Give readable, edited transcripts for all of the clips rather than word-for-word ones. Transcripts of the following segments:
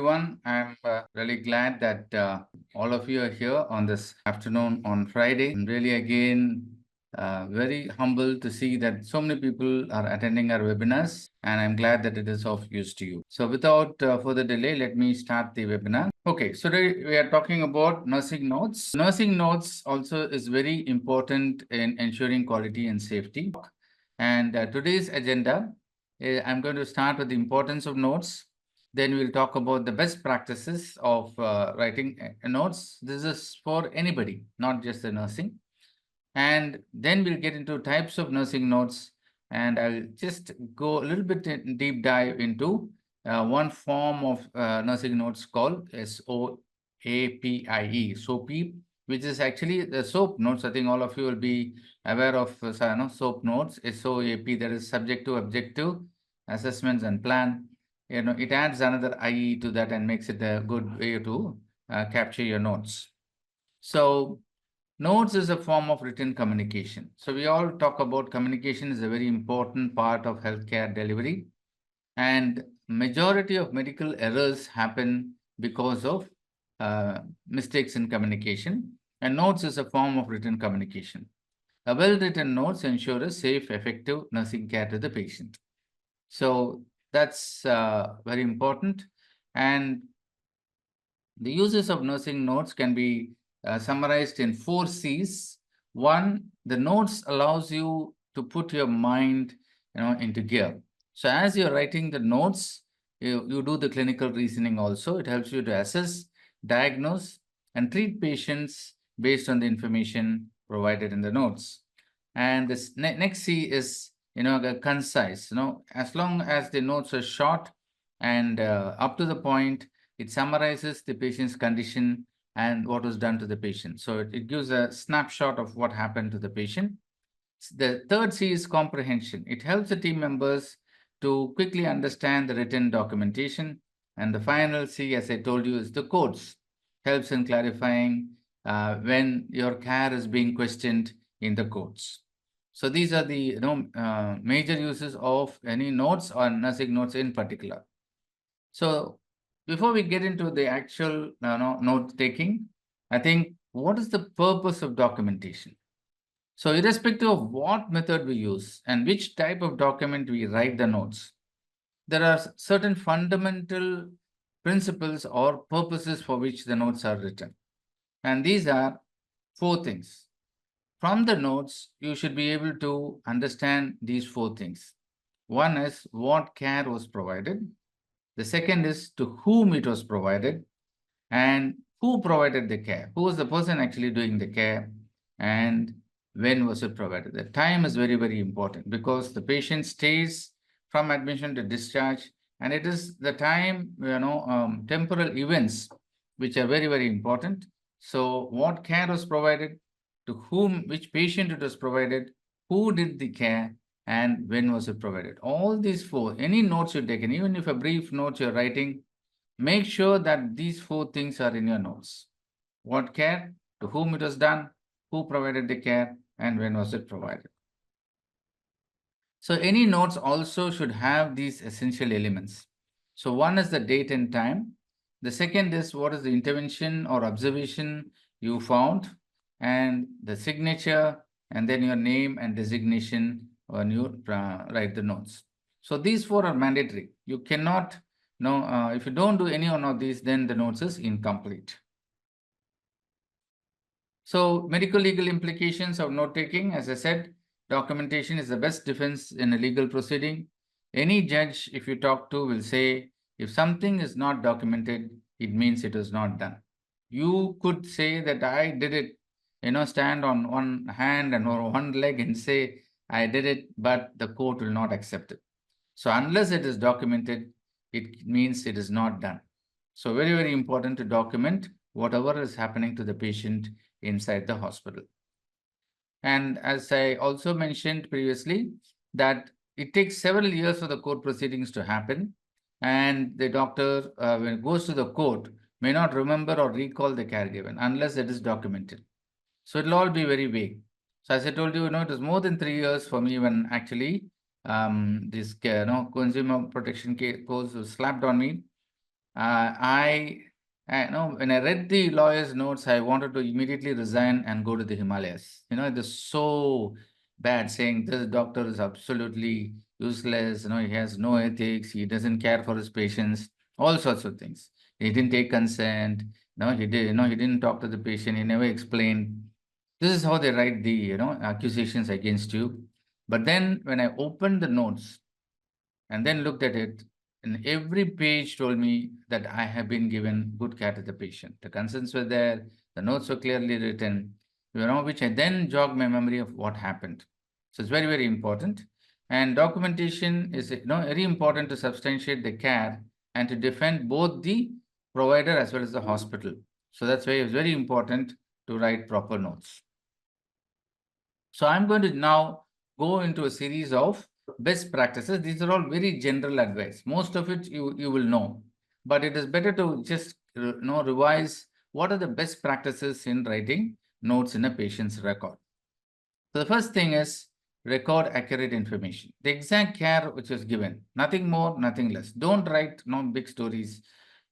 everyone. I'm really glad that all of you are here on this afternoon on Friday. I'm really again very humbled to see that so many people are attending our webinars, and I'm glad that it is of use to you. So without further delay, let me start the webinar. Okay, so today we are talking about nursing notes. Nursing notes also is very important in ensuring quality and safety. And today's agenda, I'm going to start with the importance of notes. Then we'll talk about the best practices of writing notes. This is for anybody, not just the nursing. And then we'll get into types of nursing notes. And I'll just go a little bit deep dive into one form of nursing notes called SOAPIE, SOAPIE, which is actually the soap notes. I think all of you will be aware of soap notes, SOAP, that is subject to objective assessments and plan. It adds another IE to that and makes it a good way to capture your notes. So notes is a form of written communication. So we all talk about communication is a very important part of healthcare delivery, and majority of medical errors happen because of mistakes in communication, and notes is a form of written communication. A well-written notes ensure a safe, effective nursing care to the patient. So that's very important. And the uses of nursing notes can be summarized in 4 C's. One, the notes allows you to put your mind into gear. So as you're writing the notes, you do the clinical reasoning also. It helps you to assess, diagnose, and treat patients based on the information provided in the notes. And this next C is concise. As long as the notes are short and up to the point, it summarizes the patient's condition and what was done to the patient. So it gives a snapshot of what happened to the patient. The third C is comprehension. It helps the team members to quickly understand the written documentation. And the final C, as I told you, is the codes. Helps in clarifying when your care is being questioned in the codes. So these are the major uses of any notes or nursing notes in particular. So before we get into the actual note taking, I think what is the purpose of documentation? So irrespective of what method we use and which type of document we write the notes, there are certain fundamental principles or purposes for which the notes are written. And these are 4 things. From the notes, you should be able to understand these 4 things. One is what care was provided. The second is to whom it was provided and who provided the care. Who was the person actually doing the care and when was it provided? The time is very, very important because the patient stays from admission to discharge, and it is the time, temporal events which are very, very important. So what care was provided, to whom, which patient it was provided, who did the care, and when was it provided. All these 4, any notes you're taking, even if a brief note you're writing, make sure that these 4 things are in your notes. What care, to whom it was done, who provided the care, and when was it provided. So any notes also should have these essential elements. So one is the date and time. The second is what is the intervention or observation you found, and the signature, and then your name and designation when you write the notes. So these 4 are mandatory. You cannot, if you don't do any one of these, then the notes is incomplete. So medical legal implications of note taking, as I said, documentation is the best defense in a legal proceeding. Any judge, if you talk to, will say, if something is not documented, it means it is not done. You could say that I did it, stand on one hand and or one leg and say, I did it, but the court will not accept it. So unless it is documented, it means it is not done. So very, very important to document whatever is happening to the patient inside the hospital. And as I also mentioned previously, that it takes several years for the court proceedings to happen, and the doctor, when it goes to the court, may not remember or recall the care given unless it is documented. So it'll all be very vague. So as I told you, it was more than 3 years for me when actually this consumer protection course was slapped on me. I know when I read the lawyer's notes, I wanted to immediately resign and go to the Himalayas. It is so bad saying this doctor is absolutely useless. He has no ethics. He doesn't care for his patients. All sorts of things. He didn't take consent. No, he did. He didn't talk to the patient. He never explained. This is how they write the accusations against you. But then when I opened the notes, and then looked at it, and every page told me that I have been given good care to the patient. The consents were there, the notes were clearly written, which I then jogged my memory of what happened. So it's very, very important. And documentation is very important to substantiate the care and to defend both the provider as well as the hospital. So that's why it's very important to write proper notes. So I'm going to now go into a series of best practices. These are all very general advice. Most of it you will know, but it is better to just revise what are the best practices in writing notes in a patient's record. So the first thing is record accurate information. The exact care which is given, nothing more, nothing less. Don't write big stories.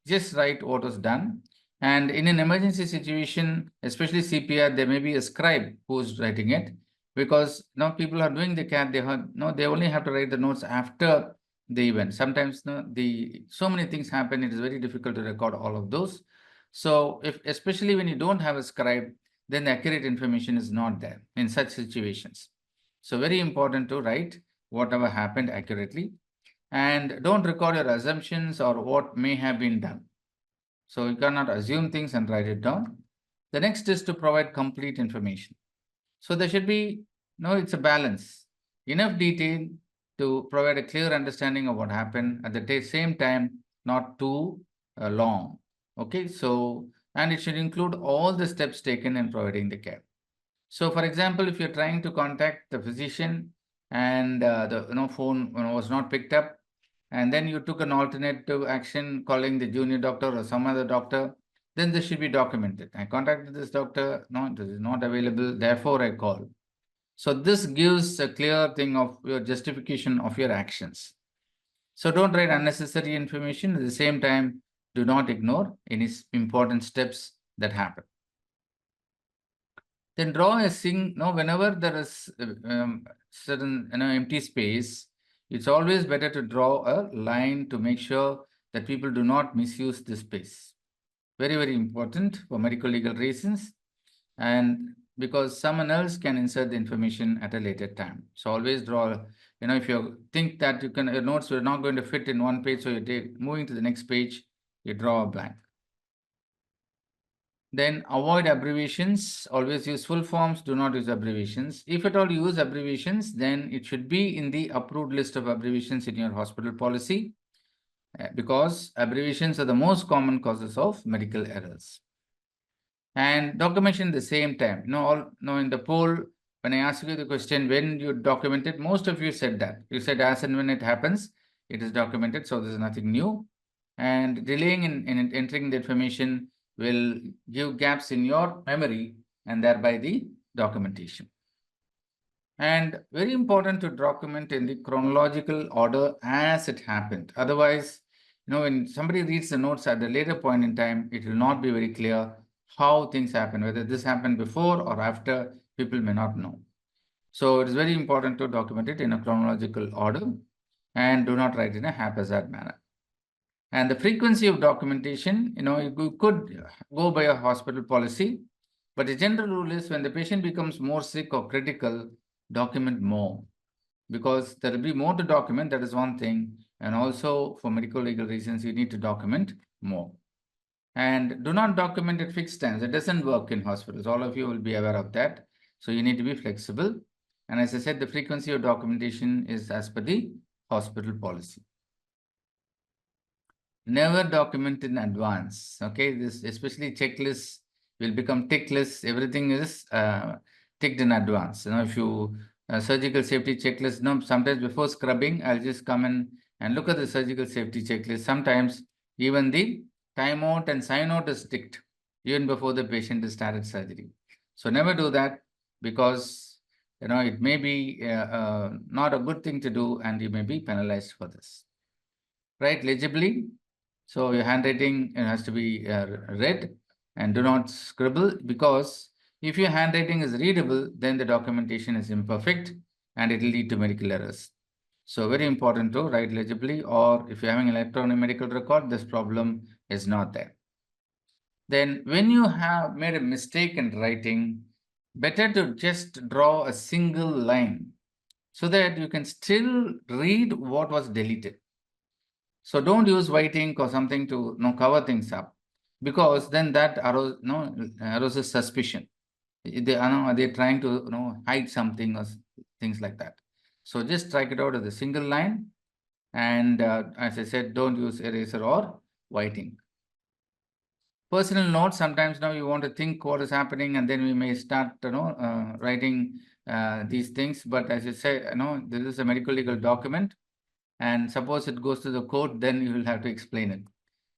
Just write what was done. And in an emergency situation, especially CPR, there may be a scribe who's writing it, because now people are doing the care. They only have to write the notes after the event. Sometimes so many things happen. It is very difficult to record all of those. So especially when you don't have a scribe, then the accurate information is not there in such situations. So very important to write whatever happened accurately, and don't record your assumptions or what may have been done. So you cannot assume things and write it down. The next is to provide complete information. So there should be, it's a balance. Enough detail to provide a clear understanding of what happened, at the same time, not too long. Okay, so, and it should include all the steps taken in providing the care. So, for example, if you're trying to contact the physician and the phone was not picked up, and then you took an alternative action calling the junior doctor or some other doctor, then this should be documented. I contacted this doctor, no, this is not available, therefore I called. So this gives a clear thing of your justification of your actions. So don't write unnecessary information. At the same time, do not ignore any important steps that happen. Then draw a whenever there is certain empty space, it's always better to draw a line to make sure that people do not misuse this space. Very, very important for medical legal reasons, and because someone else can insert the information at a later time. So always draw, if you think that your notes are not going to fit in one page, so you moving to the next page, you draw a blank. Then avoid abbreviations. Always use full forms. Do not use abbreviations. If at all you use abbreviations, then it should be in the approved list of abbreviations in your hospital policy, because abbreviations are the most common causes of medical errors. And documentation at the same time. In the poll, when I asked you the question, when you documented, most of you said that. You said as and when it happens, it is documented. So there's nothing new. And delaying in entering the information will give gaps in your memory and thereby the documentation. And very important to document in the chronological order as it happened. Otherwise, when somebody reads the notes at a later point in time, it will not be very clear how things happen, whether this happened before or after, people may not know. So it is very important to document it in a chronological order and do not write in a haphazard manner. And the frequency of documentation, you could go by a hospital policy, but the general rule is when the patient becomes more sick or critical, document more, because there will be more to document. That is one thing. And also for medical legal reasons, you need to document more. And do not document at fixed times. It doesn't work in hospitals. All of you will be aware of that. So you need to be flexible. And as I said, the frequency of documentation is as per the hospital policy. Never document in advance. Okay, this especially checklists will become tick lists. Everything is ticked in advance. If you surgical safety checklist, sometimes before scrubbing, I'll just come in and look at the surgical safety checklist. Sometimes even the timeout and sign out is ticked even before the patient has started surgery. So never do that, because it may be not a good thing to do, and you may be penalized for this. Write legibly. So your handwriting has to be read, and do not scribble, because if your handwriting is readable, then the documentation is imperfect and it will lead to medical errors. So very important to write legibly, or if you're having electronic medical record, this problem is not there. Then when you have made a mistake in writing, better to just draw a single line so that you can still read what was deleted. So don't use white ink or something to cover things up, because then that arouses suspicion. They're trying to hide something or things like that. So just strike it out as a single line, and as I said, don't use eraser or white ink. Personal notes, sometimes now you want to think what is happening, and then we may start writing these things. But as you say, this is a medical legal document, and suppose it goes to the court, then you will have to explain it.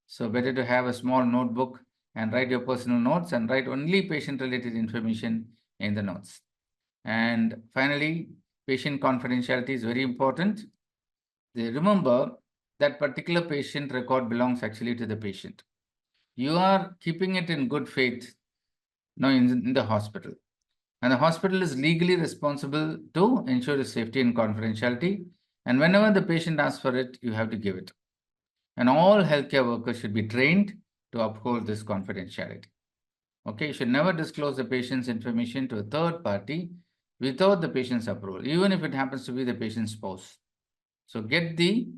So better to have a small notebook and write your personal notes, and write only patient related information in the notes. And finally, patient confidentiality is very important. Remember that particular patient record belongs actually to the patient. You are keeping it in good faith in the hospital. And the hospital is legally responsible to ensure the safety and confidentiality. And whenever the patient asks for it, you have to give it. And all healthcare workers should be trained to uphold this confidentiality. Okay, you should never disclose the patient's information to a third party without the patient's approval, even if it happens to be the patient's spouse. So get the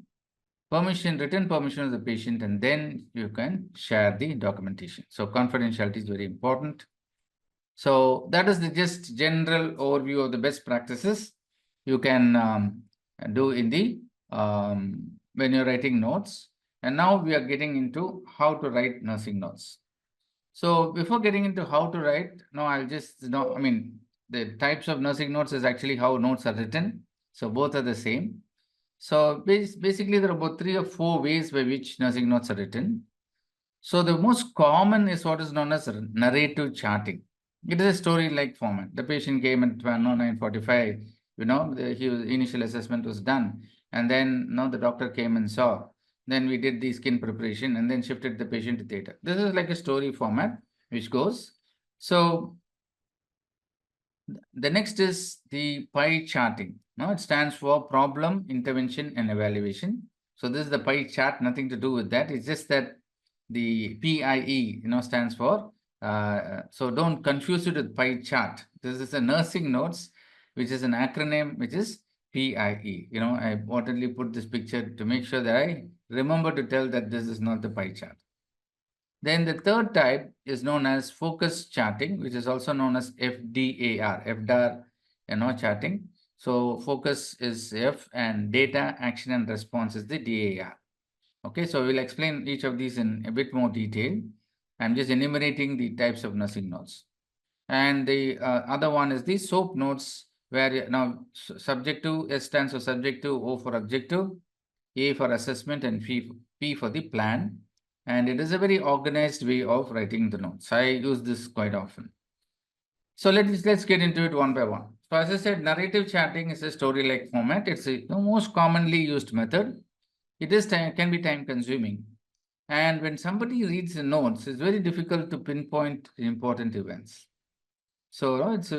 written permission of the patient, and then you can share the documentation. So confidentiality is very important. So that is the just general overview of the best practices you can do in the when you're writing notes. And now we are getting into how to write nursing notes. So before getting into how to write, now I'll just the types of nursing notes is actually how notes are written. So both are the same. So basically, there are about 3 or 4 ways by which nursing notes are written. So the most common is what is known as narrative charting. It is a story-like format. The patient came at 9:45. The initial assessment was done, and then now the doctor came and saw. Then we did the skin preparation, and then shifted the patient to theater. This is like a story format which goes. So the next is the pie charting. Now it stands for problem, intervention, and evaluation. So this is the pie chart, nothing to do with that. It's just that the PIE, stands for, so don't confuse it with pie chart. This is a nursing notes, which is an acronym, which is PIE. I importantly put this picture to make sure that I remember to tell that this is not the pie chart. Then the third type is known as focus charting, which is also known as FDAR, charting. So focus is F, and data, action, and response is the DAR. Okay, so we'll explain each of these in a bit more detail. I'm just enumerating the types of nursing notes. And the other one is the SOAP notes, where now subjective, S stands for subjective, O for objective, A for assessment, and P for the plan. And it is a very organized way of writing the notes. I use this quite often. So let's get into it one by one. So as I said, narrative charting is a story-like format. It's the most commonly used method. It is can be time consuming. And when somebody reads the notes, it's very difficult to pinpoint important events. So it's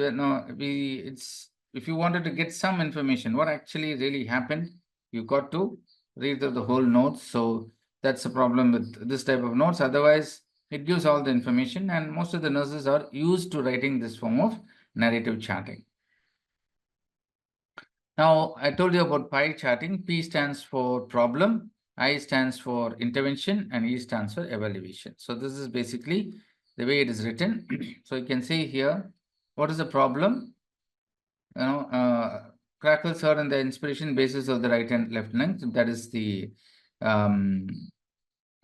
if you wanted to get some information, what actually really happened, you got to read the whole notes. So that's the problem with this type of notes. Otherwise, it gives all the information, and most of the nurses are used to writing this form of narrative charting. Now, I told you about pie charting. P stands for problem, I stands for intervention, and E stands for evaluation. So this is basically the way it is written. So you can see here, what is the problem? Crackles heard on the inspiration basis of the right and left lung. That is the, and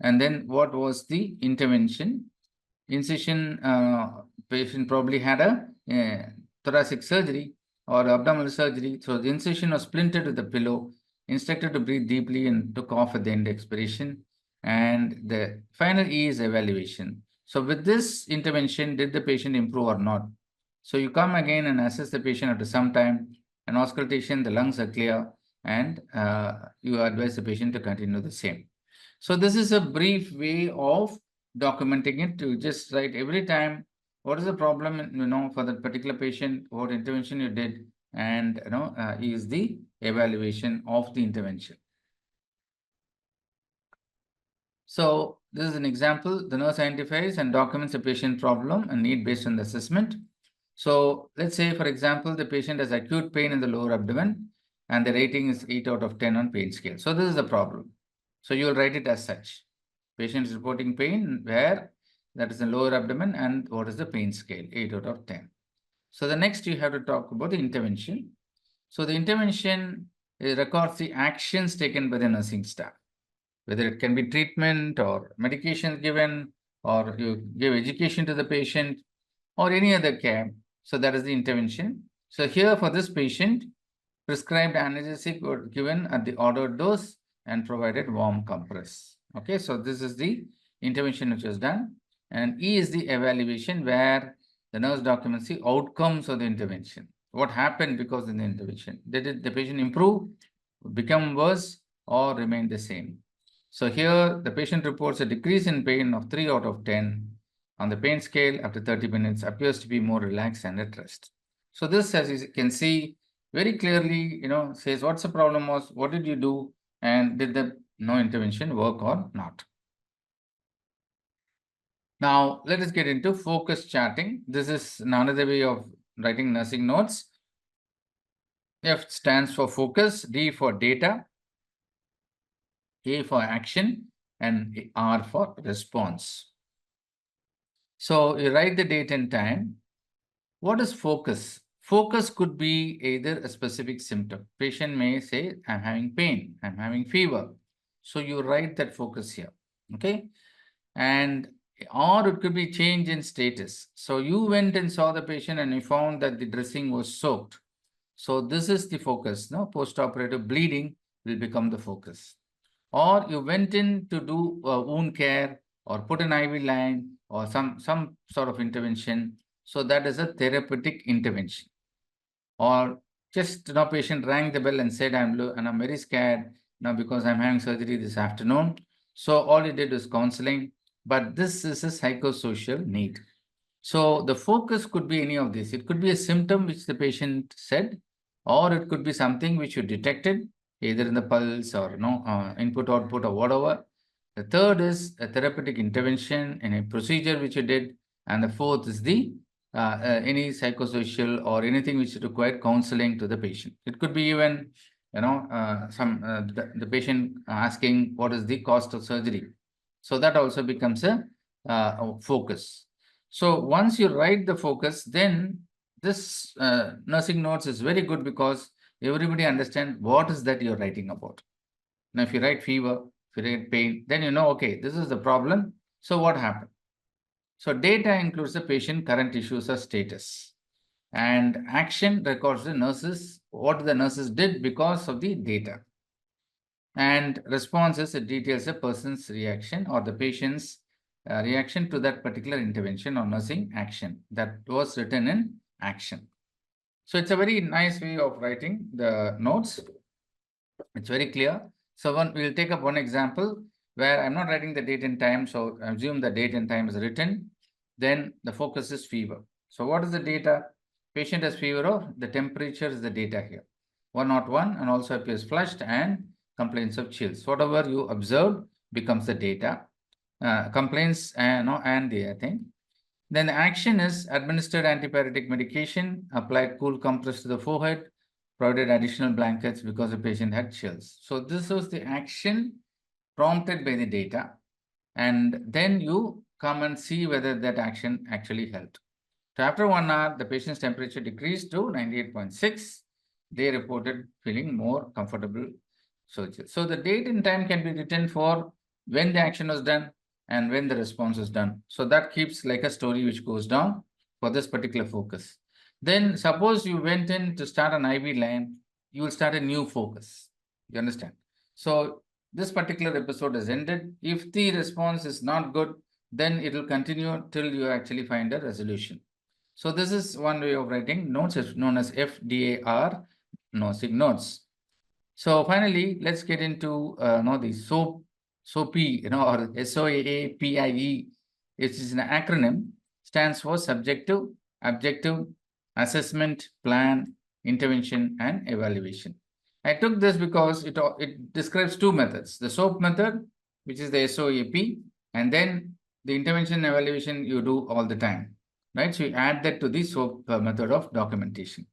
then what was the intervention? Incision, patient probably had a thoracic surgery or abdominal surgery. So the incision was splintered with the pillow, instructed to breathe deeply, and took off at the end expiration. And the final E is evaluation. So with this intervention, did the patient improve or not? So you come again and assess the patient after some time, an auscultation, the lungs are clear, and you advise the patient to continue the same. So this is a brief way of documenting it. To just write every time what is the problem, for that particular patient, what intervention you did, and is the evaluation of the intervention. So this is an example. The nurse identifies and documents a patient problem and need based on the assessment. So let's say, for example, the patient has acute pain in the lower abdomen and the rating is 8 out of 10 on pain scale. So this is the problem. So you will write it as such. Patient is reporting pain where that is the lower abdomen and what is the pain scale, 8 out of 10. So the next you have to talk about the intervention. So the intervention records the actions taken by the nursing staff, whether it can be treatment or medication given, or you give education to the patient or any other care. So that is the intervention. So here for this patient, prescribed analgesic were given at the ordered dose and provided warm compress. Okay, so this is the intervention which was done. And E is the evaluation, where the nurse documents the outcomes of the intervention. What happened because of the intervention? Did the patient improve, become worse, or remain the same? So here the patient reports a decrease in pain of 3 out of 10 on the pain scale after 30 minutes, appears to be more relaxed and at rest. So this, as you can see, very clearly, says what's the problem was, what did you do, and did the no intervention work or not. Now, let us get into focus charting. This is another way of writing nursing notes. F stands for focus, D for data, A for action, and R for response. So you write the date and time. What is focus? Focus could be either a specific symptom. Patient may say, I'm having pain, I'm having fever. So you write that focus here, okay? And or it could be change in status. So you went and saw the patient and you found that the dressing was soaked. So this is the focus. No, post-operative bleeding will become the focus. Or you went in to do wound care or put an IV line or some sort of intervention. So that is a therapeutic intervention. Or just patient rang the bell and said, I'm very scared now because I'm having surgery this afternoon. So all he did was counseling, but this is a psychosocial need. So the focus could be any of this. It could be a symptom which the patient said, or it could be something which you detected, either in the pulse or input, output, or whatever. The third is a therapeutic intervention in a procedure which you did. And the fourth is the any psychosocial or anything which required counseling to the patient. It could be even, the patient asking what is the cost of surgery. So that also becomes a focus. So once you write the focus, then this nursing notes is very good because everybody understands what is that you're writing about. Now, if you write fever, if you write pain, then you know, okay, this is the problem. So what happened? So data includes the patient current issues or status. And action records the nurses, what the nurses did because of the data. And responses, it details a person's reaction or the patient's reaction to that particular intervention or nursing action that was written in action. So it's a very nice way of writing the notes. It's very clear. So we'll take up one example where I'm not writing the date and time. So I assume the date and time is written. Then the focus is fever. So what is the data? Patient has fever of, the temperature is the data here. 101 and also appears flushed and complaints of chills. Whatever you observed becomes the data. Complaints and the thing. Then the action is administered antipyretic medication, applied cool compress to the forehead, provided additional blankets because the patient had chills. So this was the action prompted by the data. And then you come and see whether that action actually helped. So after 1 hour, the patient's temperature decreased to 98.6. They reported feeling more comfortable. So the date and time can be written for when the action was done and when the response is done. So that keeps like a story which goes down for this particular focus. Then suppose you went in to start an IV line, you will start a new focus. You understand? So this particular episode has ended. If the response is not good, then it will continue till you actually find a resolution. So this is one way of writing notes, is known as FDAR, nursing notes. So finally, let's get into the SOAP SOAPIE, or SOAPIE, which is an acronym, stands for subjective, objective, assessment, plan, intervention, and evaluation. I took this because it describes two methods: the SOAP method, which is the SOAP, and then the intervention evaluation you do all the time, right? So you add that to the SOAP method of documentation.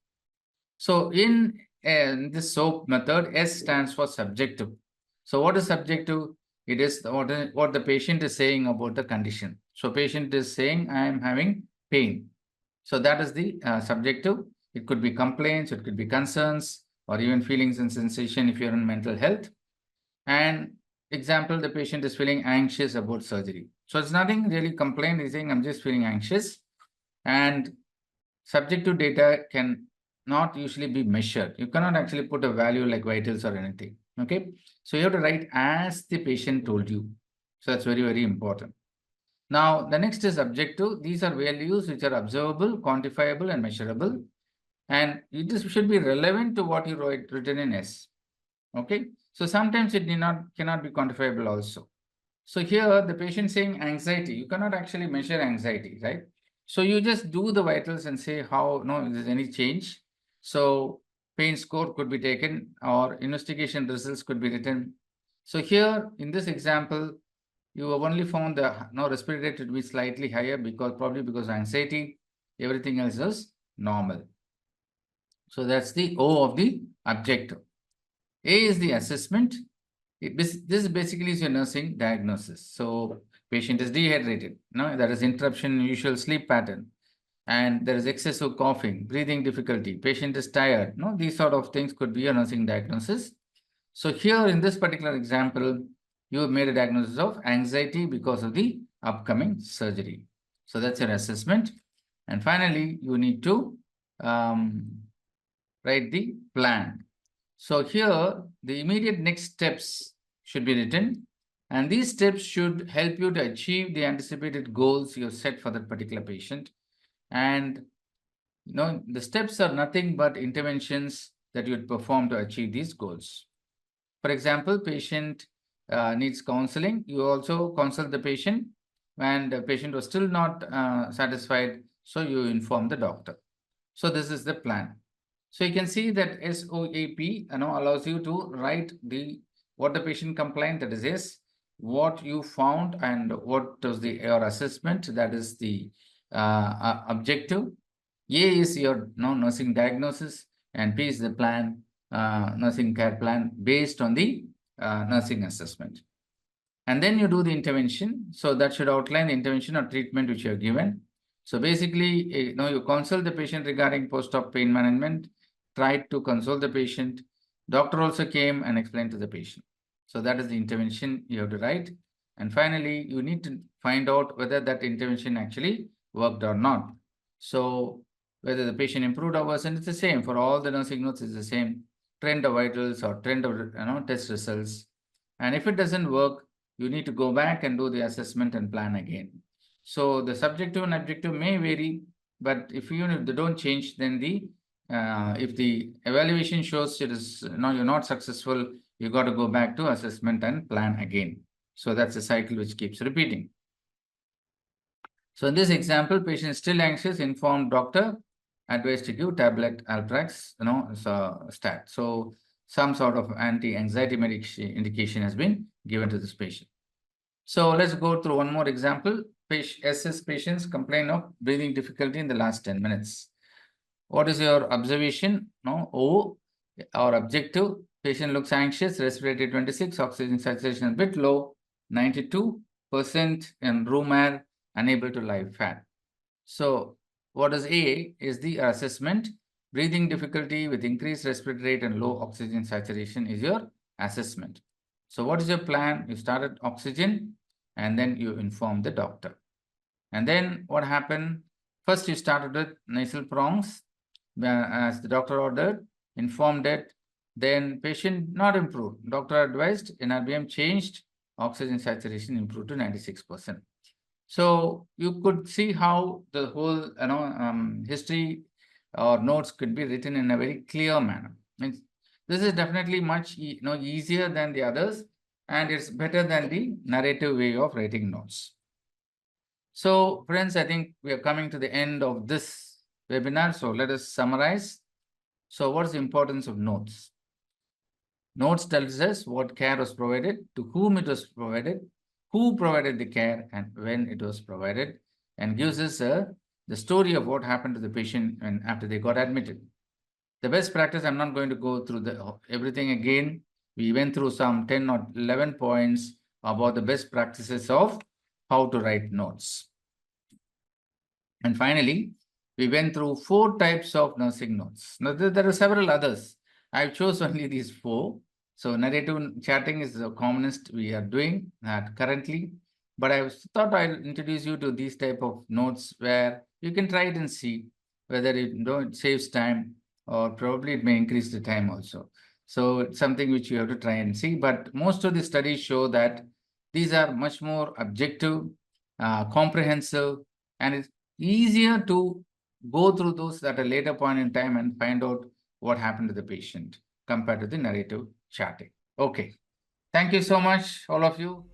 So in this SOAP method, S stands for subjective. So what is subjective? It is what the patient is saying about the condition. So patient is saying, I am having pain. So that is the subjective. It could be complaints, it could be concerns, or even feelings and sensation if you're in mental health. And example, the patient is feeling anxious about surgery. So it's nothing really complaint. He's saying, I'm just feeling anxious. And subjective data can not usually be measured. You cannot actually put a value like vitals or anything. Okay. So you have to write as the patient told you. So that's very, very important. Now, the next is objective. These are values which are observable, quantifiable, and measurable. And it should be relevant to what you write written in S. Okay. So sometimes it cannot be quantifiable also. So here the patient saying anxiety, you cannot actually measure anxiety, right? So you just do the vitals and say how, no, if there's any change. So pain score could be taken or investigation results could be written. So here in this example, you have only found the respiratory rate to be slightly higher probably because anxiety, everything else is normal. So that's the O of the objective. A is the assessment. This basically is your nursing diagnosis. So patient is dehydrated, that is interruption in usual sleep pattern, and there is excessive coughing, breathing difficulty, patient is tired. These sort of things could be a nursing diagnosis. So here in this particular example, you have made a diagnosis of anxiety because of the upcoming surgery. So that's your assessment. And finally, you need to write the plan. So here, the immediate next steps should be written, and these steps should help you to achieve the anticipated goals you have set for that particular patient. And the steps are nothing but interventions that you would perform to achieve these goals. For example, patient needs counseling. You also consult the patient, and the patient was still not satisfied, so you inform the doctor. So this is the plan. So you can see that SOAP allows you to write what the patient complained, that is S, what you found, and what was your assessment, that is the objective. A is your nursing diagnosis, and P is the plan, nursing care plan based on the nursing assessment. And then you do the intervention. So that should outline the intervention or treatment which you have given. So basically, you consult the patient regarding post-op pain management, tried to console the patient. Doctor also came and explained to the patient. So that is the intervention you have to write. And finally, you need to find out whether that intervention actually worked or not. So whether the patient improved or worsened, it's the same. For all the nursing notes, it's the same. Trend of vitals or trend of test results. And if it doesn't work, you need to go back and do the assessment and plan again. So the subjective and objective may vary, but if they don't change, then if the evaluation shows it is you're not successful, you got to go back to assessment and plan again. So that's a cycle which keeps repeating. So in this example, patient is still anxious, informed doctor, advised to give tablet Alprax, stat. So some sort of anti-anxiety medication has been given to this patient. So let's go through one more example. SS patients complain of breathing difficulty in the last 10 minutes. What is your observation? O, our objective. Patient looks anxious, respiratory 26, oxygen saturation a bit low, 92% in room air, unable to live fat. So what is A is the assessment. Breathing difficulty with increased respiratory rate and low oxygen saturation is your assessment. So what is your plan? You started oxygen and then you inform the doctor. And then what happened? First, you started with nasal prongs as the doctor ordered, informed it. Then patient not improved. Doctor advised, NRBM changed, oxygen saturation improved to 96%. So you could see how the whole history or notes could be written in a very clear manner. Means this is definitely much easier than the others, and it's better than the narrative way of writing notes. So, friends, I think we are coming to the end of this webinar. So, let us summarize. So, what's the importance of notes? Notes tells us what care was provided, to whom it was provided, who provided the care, and when it was provided, and gives us the story of what happened to the patient and after they got admitted. The best practice, I'm not going to go through everything again. We went through some 10 or 11 points about the best practices of how to write notes. And finally, we went through 4 types of nursing notes. Now, there are several others. I've chose only these 4. So narrative chatting is the commonest we are doing currently. But I thought I'll introduce you to these type of notes where you can try it and see whether it saves time, or probably it may increase the time also. So it's something which you have to try and see. But most of the studies show that these are much more objective, comprehensive, and it's easier to go through those at a later point in time and find out what happened to the patient compared to the narrative chatting. Okay. Thank you so much, all of you.